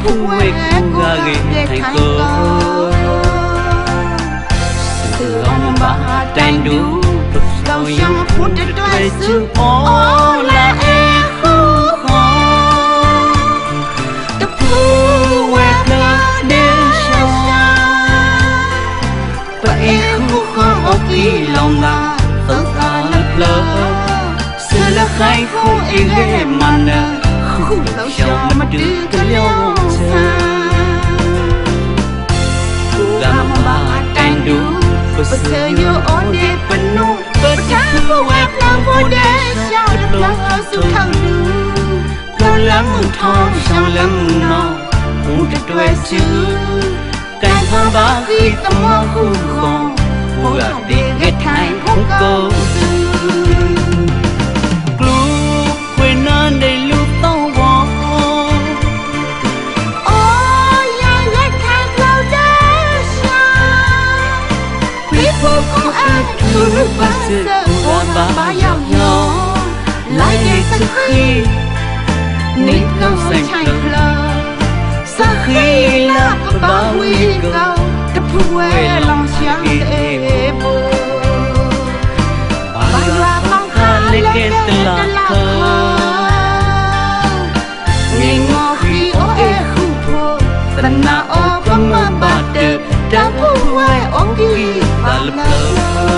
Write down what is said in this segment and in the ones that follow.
phu quê khu gà ghê thành cô sự ông bà tranh đủ lâu xong phút để tôi sự ô là e khu khó tập phu quê lơ đến sao và e khu khó ở kỳ lòng là tất cả lấp lơ sự là khai không e ghê mà nè khu lâu xong mà đưa cái lòng xa gà mà bà tranh đủ và sự nhớ ổn để bên nụ và cha vô quẹt là vô để sao được lắng ở sự thăng đủ lâu lắm mừng thong sao lắm mừng nọ muốn cho tôi chứ càng thơ ba khi tâm hoa khu khổ vô gà để ghét thành không câu lúc quên nên đầy lúc tao bỏ cứ ba sự là ba giàu nhỏ lại để sắc khi nít câu xanh lờ sắc khi là ba huy câu tập quê lòng sáng ê bù ba loa con khá lên kê tên là thơ nghe ngó khi ô ê khu thô tần na ô có mơ bà đợt đã phù quê ô kỳ bà lập thơ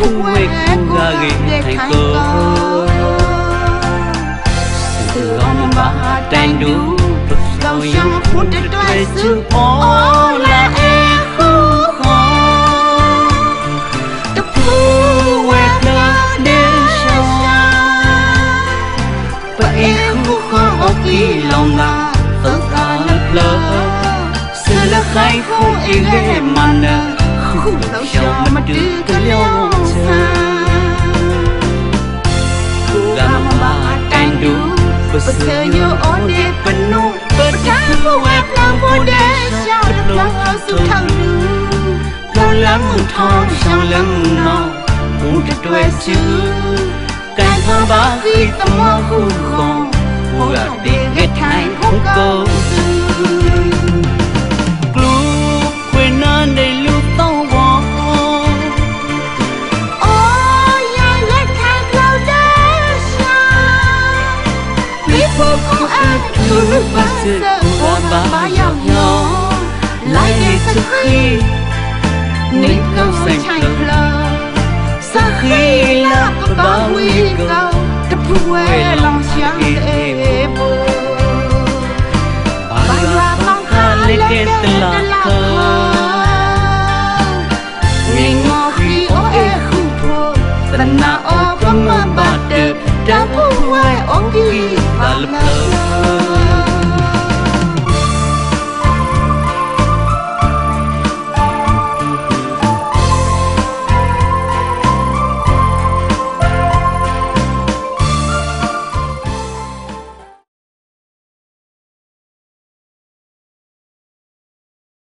phu quê khu gà ghê thành cô sự ông bà tranh đủ lâu xong phút để tôi sự ô là e khu khó tập phu quê lơ đến sao và e khu khó ở kỳ lòng là tất cả lấp lơ sự là khai không e ghê mà nè khu lâu xong mà đưa cái lòng gà mà bà tranh đủ và sự nhớ ổn để bên nụ và cha vô quẹt là vô để sao được lắng ở sự thăng đủ lâu lắm mừng thong sao lắm mừng nọ muốn cho tôi chứ càng thơ ba khi tâm hoa khu khổ vô gà để ghét thành không câu